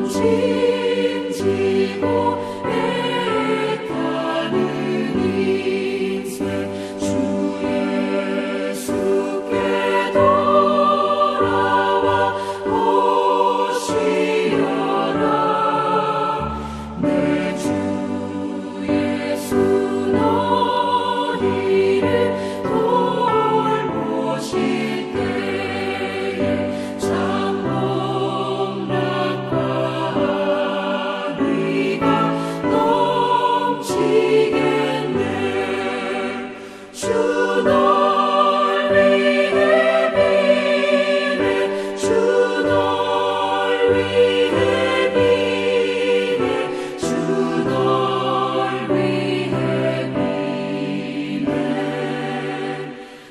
짐지고 애타는 인생 주 예수께 돌아와 오시어라. 내 주 예수 너희를 돌보실 때에 장봉락과 의가 넘치겠네. 주 널 위해 비네. 주 널 위해 비네. 주 널 위해 비네.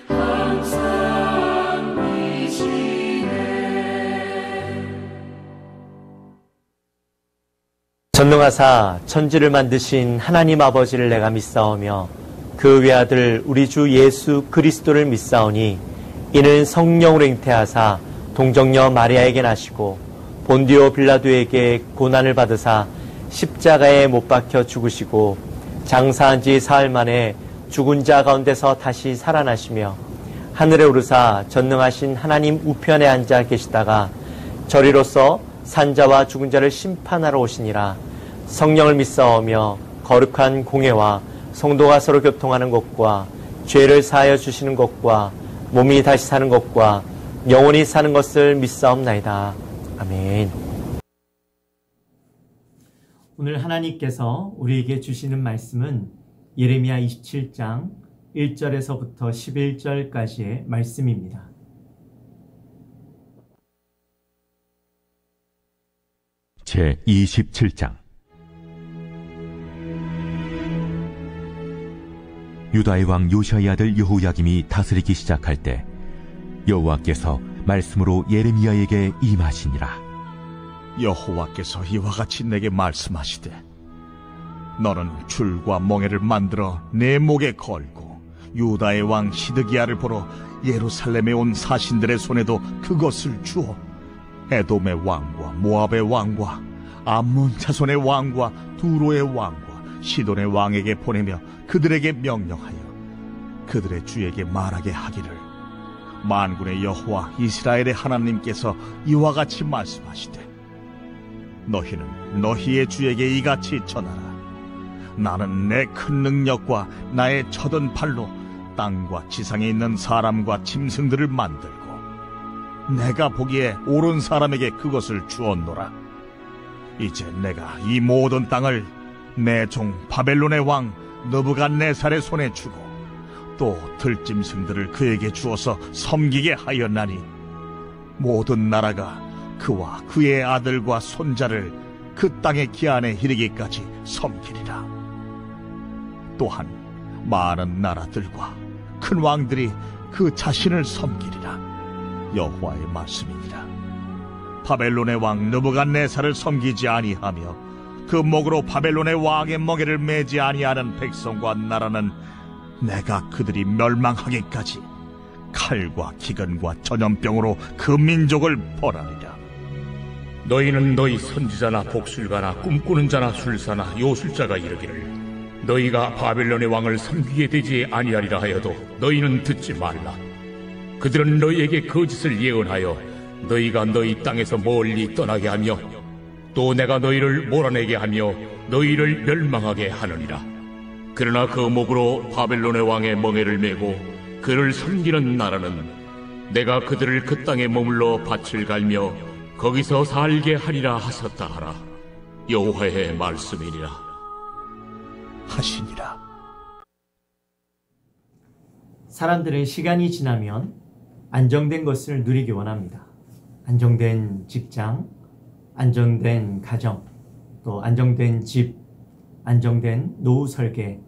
항상 비시네. 전능하사 천지를 만드신 하나님 아버지를 내가 믿사오며 그 외아들 우리 주 예수 그리스도를 믿사오니 이는 성령으로 잉태하사 동정녀 마리아에게 나시고 본디오 빌라도에게 고난을 받으사 십자가에 못 박혀 죽으시고 장사한 지 사흘 만에 죽은 자 가운데서 다시 살아나시며 하늘에 오르사 전능하신 하나님 우편에 앉아 계시다가 저리로서 산자와 죽은 자를 심판하러 오시니라. 성령을 믿사오며 거룩한 공회와 성도가 서로 교통하는 것과 죄를 사하여 주시는 것과 몸이 다시 사는 것과 영원히 사는 것을 믿사옵나이다. 아멘. 오늘 하나님께서 우리에게 주시는 말씀은 예레미야 27장 1절에서부터 11절까지의 말씀입니다. 제27장 유다의 왕 요시아의 아들 여호야김이 다스리기 시작할 때 여호와께서 말씀으로 예레미야에게 임하시니라. 여호와께서 이와 같이 내게 말씀하시되 너는 줄과 멍에를 만들어 내 목에 걸고 유다의 왕 시드기야를 보러 예루살렘에 온 사신들의 손에도 그것을 주어 에돔의 왕과 모압의 왕과 암몬 자손의 왕과 두로의 왕과 시돈의 왕에게 보내며 그들에게 명령하여 그들의 주에게 말하게 하기를 만군의 여호와 이스라엘의 하나님께서 이와 같이 말씀하시되 너희는 너희의 주에게 이같이 전하라. 나는 내 큰 능력과 나의 쳐든 팔로 땅과 지상에 있는 사람과 짐승들을 만들고 내가 보기에 옳은 사람에게 그것을 주었노라. 이제 내가 이 모든 땅을 내 종 바벨론의 왕 느부갓네살의 손에 주고 또 들짐승들을 그에게 주어서 섬기게 하였나니 모든 나라가 그와 그의 아들과 손자를 그 땅의 기한에 이르기까지 섬기리라. 또한 많은 나라들과 큰 왕들이 그 자신을 섬기리라. 여호와의 말씀이니라. 바벨론의 왕 느부갓네살을 섬기지 아니하며 그 목으로 바벨론의 왕의 멍에를 매지 아니하는 백성과 나라는 내가 그들이 멸망하기까지 칼과 기근과 전염병으로 그 민족을 벌하리라. 너희는 너희 선지자나 복술가나 꿈꾸는 자나 술사나 요술자가 이르기를 너희가 바벨론의 왕을 섬기게 되지 아니하리라 하여도 너희는 듣지 말라. 그들은 너희에게 거짓을 예언하여 너희가 너희 땅에서 멀리 떠나게 하며 또 내가 너희를 몰아내게 하며 너희를 멸망하게 하느니라. 그러나 그 목으로 바벨론의 왕의 멍에를 메고 그를 섬기는 나라는 내가 그들을 그 땅에 머물러 밭을 갈며 거기서 살게 하리라 하셨다 하라. 여호와의 말씀이니라 하시니라. 사람들은 시간이 지나면 안정된 것을 누리기 원합니다. 안정된 직장, 안정된 가정, 또 안정된 집, 안정된 노후 설계.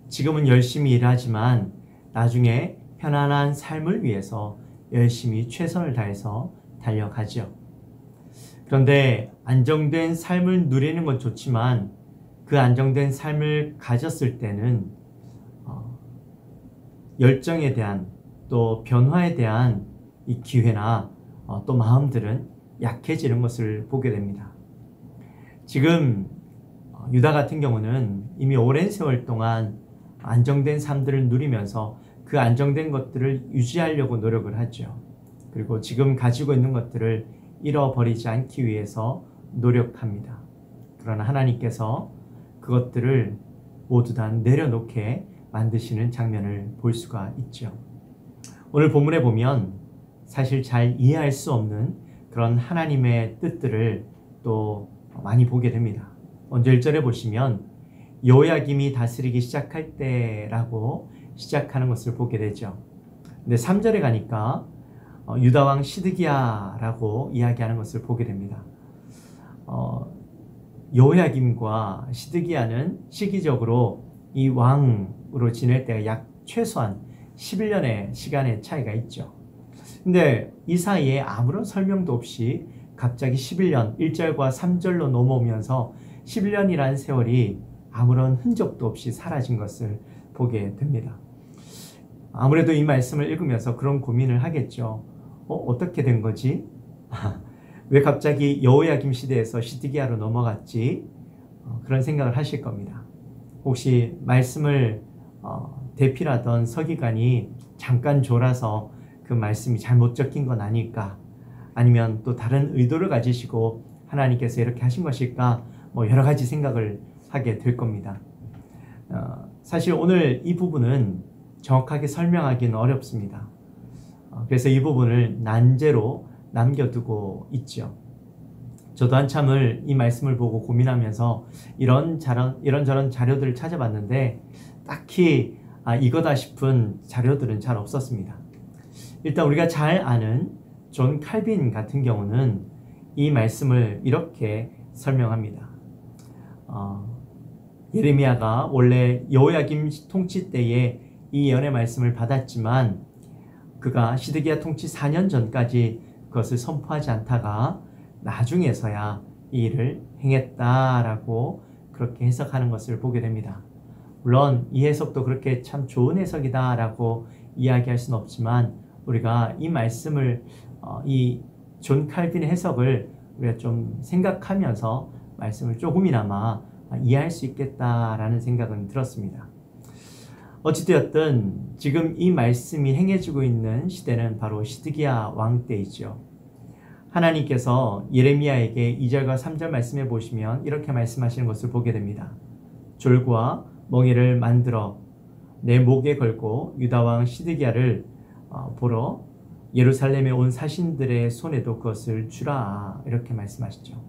지금은 열심히 일하지만 나중에 편안한 삶을 위해서 열심히 최선을 다해서 달려가죠. 그런데 안정된 삶을 누리는 건 좋지만 그 안정된 삶을 가졌을 때는 열정에 대한 또 변화에 대한 이 기회나 또 마음들은 약해지는 것을 보게 됩니다. 지금 유다 같은 경우는 이미 오랜 세월 동안 안정된 삶들을 누리면서 그 안정된 것들을 유지하려고 노력을 하죠. 그리고 지금 가지고 있는 것들을 잃어버리지 않기 위해서 노력합니다. 그러나 하나님께서 그것들을 모두 다 내려놓게 만드시는 장면을 볼 수가 있죠. 오늘 본문에 보면 사실 잘 이해할 수 없는 그런 하나님의 뜻들을 또 많이 보게 됩니다. 먼저 1절에 보시면 여호야김이 다스리기 시작할 때라고 시작하는 것을 보게 되죠. 근데 3절에 가니까 유다왕 시드기야라고 이야기하는 것을 보게 됩니다. 여호야김과 시드기야는 시기적으로 이 왕으로 지낼 때가 약 최소한 11년의 시간의 차이가 있죠. 근데 이 사이에 아무런 설명도 없이 갑자기 11년 1절과 3절로 넘어오면서 11년이라는 세월이 아무런 흔적도 없이 사라진 것을 보게 됩니다. 아무래도 이 말씀을 읽으면서 그런 고민을 하겠죠. 어떻게 된 거지? 왜 갑자기 여호야김 시대에서 시드기야로 넘어갔지? 그런 생각을 하실 겁니다. 혹시 말씀을 대필하던 서기관이 잠깐 졸아서 그 말씀이 잘못 적힌 건 아닐까? 아니면 또 다른 의도를 가지시고 하나님께서 이렇게 하신 것일까? 여러 가지 생각을 하게 될 겁니다. 사실 오늘 이 부분은 정확하게 설명하기는 어렵습니다. 그래서 이 부분을 난제로 남겨두고 있죠. 저도 한참을 이 말씀을 보고 고민하면서 이런저런 자료들을 찾아봤는데 딱히 이거다 싶은 자료들은 잘 없었습니다. 일단 우리가 잘 아는 존 칼빈 같은 경우는 이 말씀을 이렇게 설명합니다. 예레미야가 원래 여호야김 통치 때에 이 예언의 말씀을 받았지만 그가 시드기야 통치 4년 전까지 그것을 선포하지 않다가 나중에서야 이 일을 행했다라고 그렇게 해석하는 것을 보게 됩니다. 물론 이 해석도 그렇게 참 좋은 해석이다라고 이야기할 수는 없지만 우리가 이 말씀을 이 존 칼빈의 해석을 우리가 좀 생각하면서 말씀을 조금이나마 이해할 수 있겠다라는 생각은 들었습니다. 어찌되었든 지금 이 말씀이 행해지고 있는 시대는 바로 시드기야 왕 때이죠. 하나님께서 예레미야에게 2절과 3절 말씀해 보시면 이렇게 말씀하시는 것을 보게 됩니다. 졸과 멍에를 만들어 내 목에 걸고 유다왕 시드기야를 보러 예루살렘에 온 사신들의 손에도 그것을 주라 이렇게 말씀하시죠.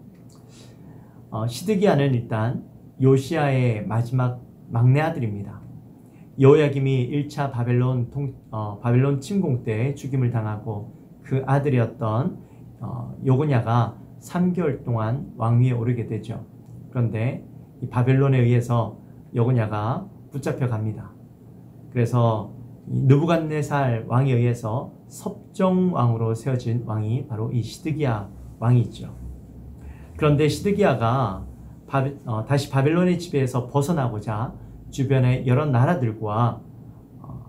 시드기야는 일단 요시야의 마지막 막내 아들입니다. 여호야김이 1차 바벨론 침공 때 죽임을 당하고 그 아들이었던 요고냐가 3개월 동안 왕위에 오르게 되죠. 그런데 이 바벨론에 의해서 요고냐가 붙잡혀 갑니다. 그래서 느부갓네살 왕에 의해서 섭정왕으로 세워진 왕이 바로 이 시드기야 왕이죠. 그런데 시드기야가 다시 바벨론의 지배에서 벗어나고자 주변의 여러 나라들과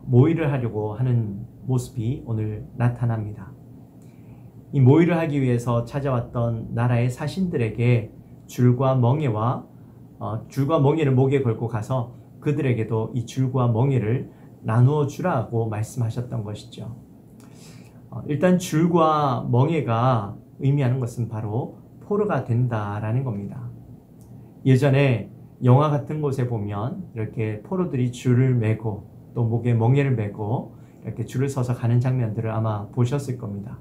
모의를 하려고 하는 모습이 오늘 나타납니다. 이 모의를 하기 위해서 찾아왔던 나라의 사신들에게 줄과 멍에를 목에 걸고 가서 그들에게도 이 줄과 멍에를 나누어 주라고 말씀하셨던 것이죠. 일단 줄과 멍에가 의미하는 것은 바로 포로가 된다라는 겁니다. 예전에 영화 같은 곳에 보면 이렇게 포로들이 줄을 매고 또 목에 멍에를 매고 이렇게 줄을 서서 가는 장면들을 아마 보셨을 겁니다.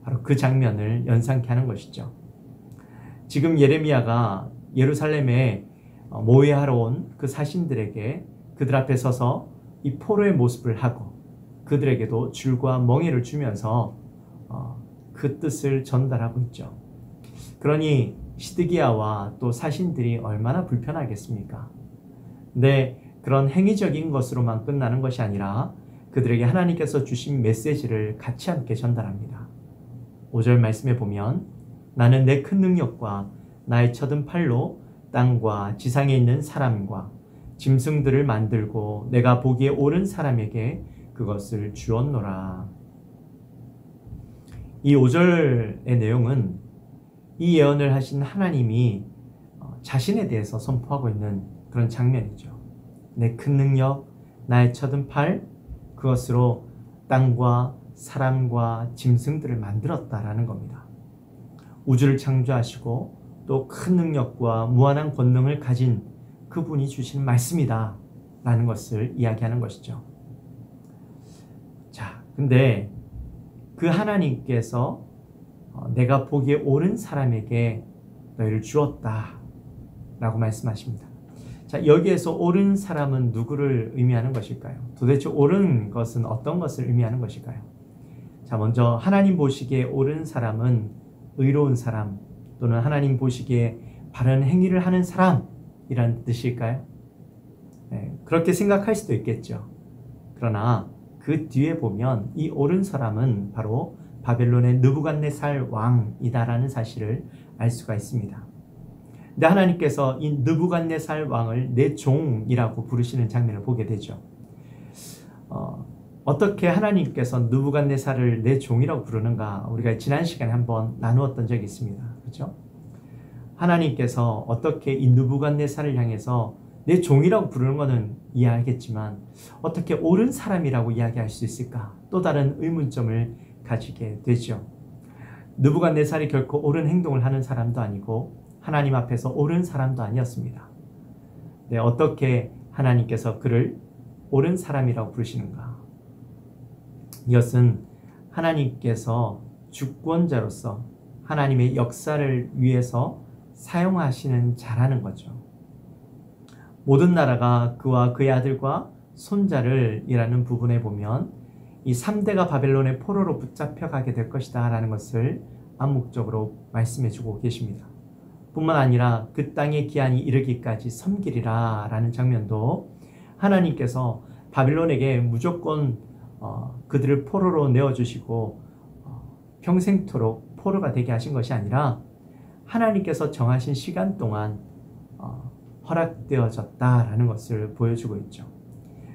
바로 그 장면을 연상케 하는 것이죠. 지금 예레미야가 예루살렘에 모의하러 온 그 사신들에게 그들 앞에 서서 이 포로의 모습을 하고 그들에게도 줄과 멍에를 주면서 그 뜻을 전달하고 있죠. 그러니 시드기야와 또 사신들이 얼마나 불편하겠습니까? 근데 그런 행위적인 것으로만 끝나는 것이 아니라 그들에게 하나님께서 주신 메시지를 같이 함께 전달합니다. 5절 말씀에 보면 나는 내 큰 능력과 나의 쳐든 팔로 땅과 지상에 있는 사람과 짐승들을 만들고 내가 보기에 옳은 사람에게 그것을 주었노라. 이 5절의 내용은 이 예언을 하신 하나님이 자신에 대해서 선포하고 있는 그런 장면이죠. 내 큰 능력, 나의 쳐든 팔, 그것으로 땅과 사람과 짐승들을 만들었다라는 겁니다. 우주를 창조하시고 또 큰 능력과 무한한 권능을 가진 그분이 주신 말씀이다 라는 것을 이야기하는 것이죠. 자, 근데 그 하나님께서 내가 보기에 옳은 사람에게 너희를 주었다 라고 말씀하십니다. 자, 여기에서 옳은 사람은 누구를 의미하는 것일까요? 도대체 옳은 것은 어떤 것을 의미하는 것일까요? 자, 먼저 하나님 보시기에 옳은 사람은 의로운 사람 또는 하나님 보시기에 바른 행위를 하는 사람이라는 뜻일까요? 네, 그렇게 생각할 수도 있겠죠. 그러나 그 뒤에 보면 이 옳은 사람은 바로 바벨론의 느부갓네살 왕이다라는 사실을 알 수가 있습니다. 근데 하나님께서 이 느부갓네살 왕을 내 종이라고 부르시는 장면을 보게 되죠. 어떻게 하나님께서 느부갓네살을 내 종이라고 부르는가 우리가 지난 시간에 한번 나누었던 적이 있습니다. 그렇죠? 하나님께서 어떻게 이 느부갓네살을 향해서 내 종이라고 부르는 것은 이해하겠지만 어떻게 옳은 사람이라고 이야기할 수 있을까? 또 다른 의문점을 가지게 되죠. 느부갓네살이 결코 옳은 행동을 하는 사람도 아니고 하나님 앞에서 옳은 사람도 아니었습니다. 네, 어떻게 하나님께서 그를 옳은 사람이라고 부르시는가? 이것은 하나님께서 주권자로서 하나님의 역사를 위해서 사용하시는 자라는 거죠. 모든 나라가 그와 그의 아들과 손자를 이라는 부분에 보면 이 3대가 바벨론의 포로로 붙잡혀가게 될 것이다 라는 것을 암묵적으로 말씀해 주고 계십니다. 뿐만 아니라 그 땅의 기한이 이르기까지 섬기리라 라는 장면도 하나님께서 바벨론에게 무조건 그들을 포로로 내어주시고 평생토록 포로가 되게 하신 것이 아니라 하나님께서 정하신 시간 동안 허락되어졌다라는 것을 보여주고 있죠.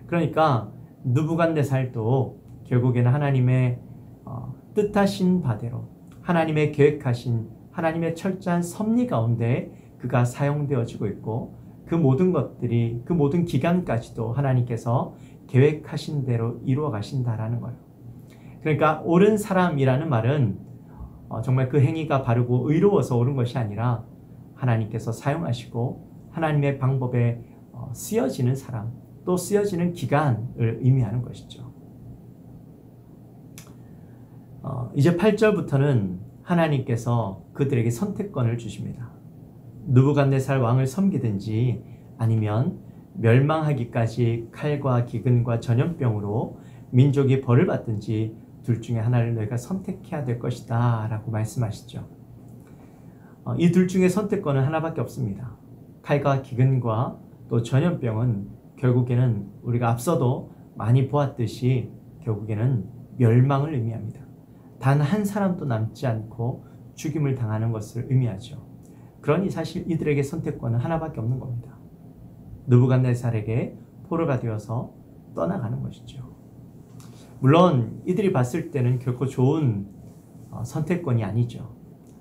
그러니까 느부갓네살도 결국에는 하나님의 뜻하신 바대로 하나님의 계획하신 하나님의 철저한 섭리 가운데 그가 사용되어지고 있고 그 모든 것들이 그 모든 기간까지도 하나님께서 계획하신 대로 이루어 가신다라는 거예요. 그러니까 옳은 사람이라는 말은 정말 그 행위가 바르고 의로워서 옳은 것이 아니라 하나님께서 사용하시고 하나님의 방법에 쓰여지는 사람 또 쓰여지는 기간을 의미하는 것이죠. 이제 8절부터는 하나님께서 그들에게 선택권을 주십니다. 느부갓네살 왕을 섬기든지 아니면 멸망하기까지 칼과 기근과 전염병으로 민족이 벌을 받든지 둘 중에 하나를 너희가 선택해야 될 것이다 라고 말씀하시죠. 이 둘 중에 선택권은 하나밖에 없습니다. 칼과 기근과 또 전염병은 결국에는 우리가 앞서도 많이 보았듯이 결국에는 멸망을 의미합니다. 단 한 사람도 남지 않고 죽임을 당하는 것을 의미하죠. 그러니 사실 이들에게 선택권은 하나밖에 없는 겁니다. 느부갓네살에게 포로가 되어서 떠나가는 것이죠. 물론 이들이 봤을 때는 결코 좋은 선택권이 아니죠.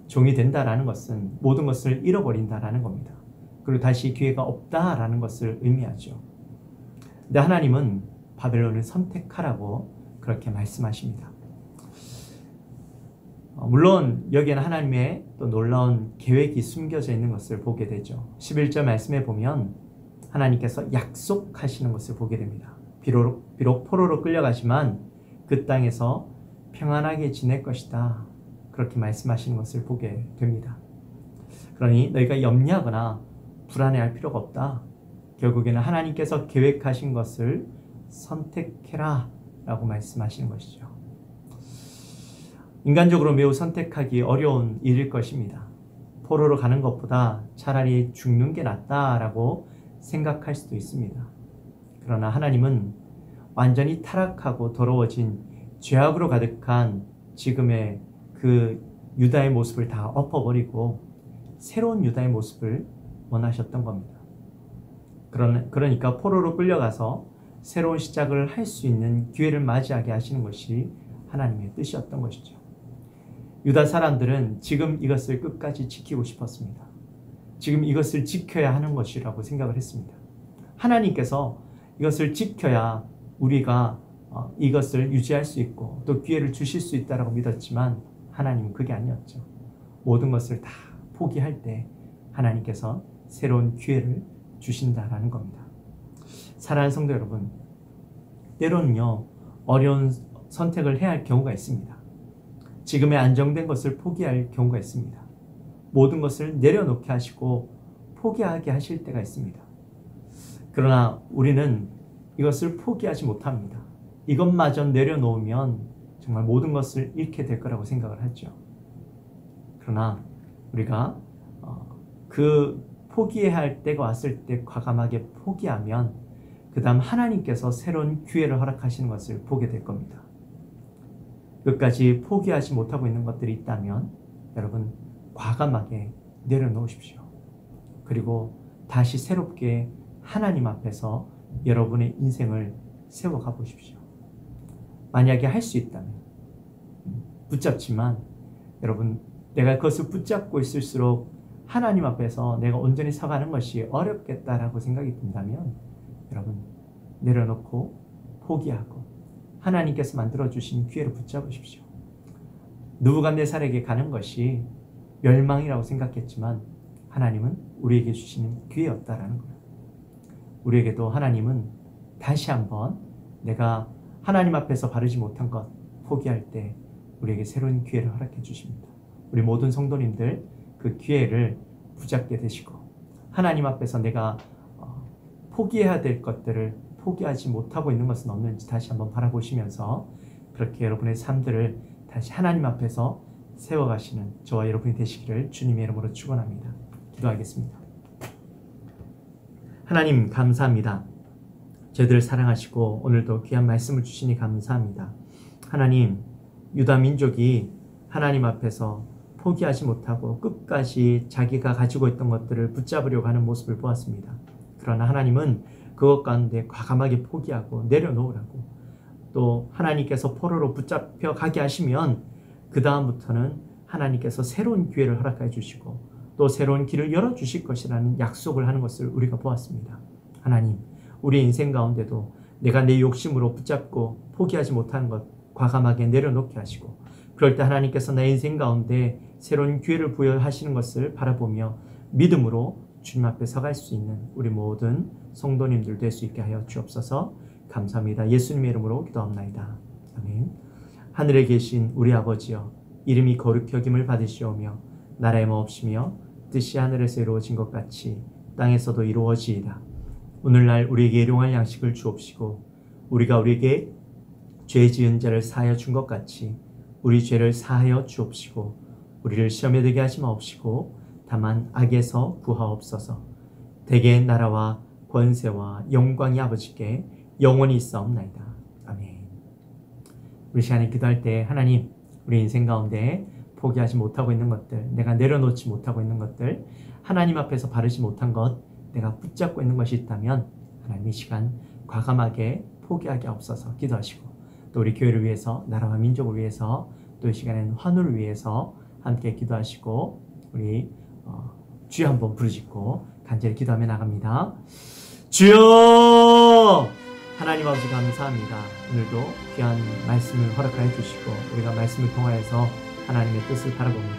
종이 된다라는 것은 모든 것을 잃어버린다라는 겁니다. 그리고 다시 기회가 없다라는 것을 의미하죠. 근데 하나님은 바벨론을 선택하라고 그렇게 말씀하십니다. 물론 여기에는 하나님의 또 놀라운 계획이 숨겨져 있는 것을 보게 되죠. 11절 말씀에 보면 하나님께서 약속하시는 것을 보게 됩니다. 비록 포로로 끌려가지만 그 땅에서 평안하게 지낼 것이다. 그렇게 말씀하시는 것을 보게 됩니다. 그러니 너희가 염려하거나 불안해할 필요가 없다. 결국에는 하나님께서 계획하신 것을 선택해라 라고 말씀하시는 것이죠. 인간적으로 매우 선택하기 어려운 일일 것입니다. 포로로 가는 것보다 차라리 죽는 게 낫다라고 생각할 수도 있습니다. 그러나 하나님은 완전히 타락하고 더러워진 죄악으로 가득한 지금의 그 유다의 모습을 다 엎어버리고 새로운 유다의 모습을 원하셨던 겁니다. 그러니까 포로로 끌려가서 새로운 시작을 할 수 있는 기회를 맞이하게 하시는 것이 하나님의 뜻이었던 것이죠. 유다 사람들은 지금 이것을 끝까지 지키고 싶었습니다. 지금 이것을 지켜야 하는 것이라고 생각을 했습니다. 하나님께서 이것을 지켜야 우리가 이것을 유지할 수 있고 또 기회를 주실 수 있다고 믿었지만 하나님은 그게 아니었죠. 모든 것을 다 포기할 때 하나님께서 새로운 기회를 주신다라는 겁니다. 사랑하는 성도 여러분, 때로는요 어려운 선택을 해야 할 경우가 있습니다. 지금의 안정된 것을 포기할 경우가 있습니다. 모든 것을 내려놓게 하시고 포기하게 하실 때가 있습니다. 그러나 우리는 이것을 포기하지 못합니다. 이것마저 내려놓으면 정말 모든 것을 잃게 될 거라고 생각을 하죠. 그러나 우리가 그 포기해야 할 때가 왔을 때 과감하게 포기하면 그 다음 하나님께서 새로운 기회를 허락하시는 것을 보게 될 겁니다. 끝까지 포기하지 못하고 있는 것들이 있다면 여러분 과감하게 내려놓으십시오. 그리고 다시 새롭게 하나님 앞에서 여러분의 인생을 세워가 보십시오. 만약에 할 수 있다면 붙잡지만 여러분 내가 그것을 붙잡고 있을수록 하나님 앞에서 내가 온전히 서가는 것이 어렵겠다라고 생각이 든다면 여러분 내려놓고 포기하고 하나님께서 만들어주신 기회를 붙잡으십시오. 느부갓네살에게 가는 것이 멸망이라고 생각했지만 하나님은 우리에게 주시는 기회였다라는 거예요. 우리에게도 하나님은 다시 한번 내가 하나님 앞에서 바르지 못한 것 포기할 때 우리에게 새로운 기회를 허락해 주십니다. 우리 모든 성도님들 그 기회를 붙잡게 되시고 하나님 앞에서 내가 포기해야 될 것들을 포기하지 못하고 있는 것은 없는지 다시 한번 바라보시면서 그렇게 여러분의 삶들을 다시 하나님 앞에서 세워가시는 저와 여러분이 되시기를 주님의 이름으로 축원합니다. 기도하겠습니다. 하나님 감사합니다. 저희들을 사랑하시고 오늘도 귀한 말씀을 주시니 감사합니다. 하나님, 유다 민족이 하나님 앞에서 포기하지 못하고 끝까지 자기가 가지고 있던 것들을 붙잡으려고 하는 모습을 보았습니다. 그러나 하나님은 그것 가운데 과감하게 포기하고 내려놓으라고 또 하나님께서 포로로 붙잡혀 가게 하시면 그 다음부터는 하나님께서 새로운 기회를 허락해 주시고 또 새로운 길을 열어주실 것이라는 약속을 하는 것을 우리가 보았습니다. 하나님, 우리 인생 가운데도 내가 내 욕심으로 붙잡고 포기하지 못하는 것 과감하게 내려놓게 하시고 그럴 때 하나님께서 내 인생 가운데 새로운 기회를 부여하시는 것을 바라보며 믿음으로 주님 앞에 서갈 수 있는 우리 모든 성도님들 될 수 있게 하여 주옵소서. 감사합니다. 예수님의 이름으로 기도합나이다. 아멘. 하늘에 계신 우리 아버지여, 이름이 거룩히 여김을 받으시오며 나라의 마옵시며 뜻이 하늘에서 이루어진 것 같이 땅에서도 이루어지이다. 오늘날 우리에게 일용할 양식을 주옵시고 우리가 우리에게 죄 지은 자를 사하여 준 것 같이 우리 죄를 사하여 주옵시고 우리를 시험에 들게 하지 마옵시고 다만 악에서 구하옵소서. 대개의 나라와 권세와 영광이 아버지께 영원히 있사옵나이다. 아멘. 우리 시간에 기도할 때 하나님, 우리 인생 가운데 포기하지 못하고 있는 것들, 내가 내려놓지 못하고 있는 것들, 하나님 앞에서 바르지 못한 것, 내가 붙잡고 있는 것이 있다면 하나님 이 시간 과감하게 포기하게 없어서 기도하시고 또 우리 교회를 위해서, 나라와 민족을 위해서, 또 이 시간에는 환우를 위해서 함께 기도하시고 우리 주여 한번 부르짖고 간절히 기도하며 나갑니다. 주여! 하나님 아버지 감사합니다. 오늘도 귀한 말씀을 허락하여 주시고 우리가 말씀을 통하여서 하나님의 뜻을 바라봅니다.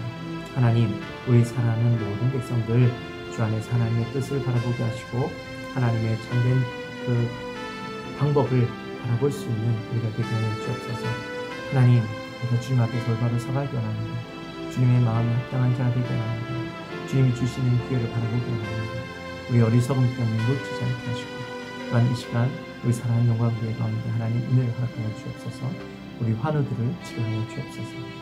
하나님, 우리 사랑하는 모든 백성들 주 안에서 하나님의 뜻을 바라보게 하시고 하나님의 참된 그 방법을 바라볼 수 있는 우리가 되게 하여 주옵소서. 하나님, 우리가 주님 앞에서 올바로 서가기 원합니다. 주님의 마음에 합당한 자가 되게 원합니다. 주님이 주시는 기회를 바라보기 원합니다. 우리 어리석음 때문에 놓치지 않게 하시고 또한 이 시간 우리 사랑하는 영광교회 가운데 하나님 은혜를 허락하여 주옵소서. 우리 환우들을 치료하여 주옵소서.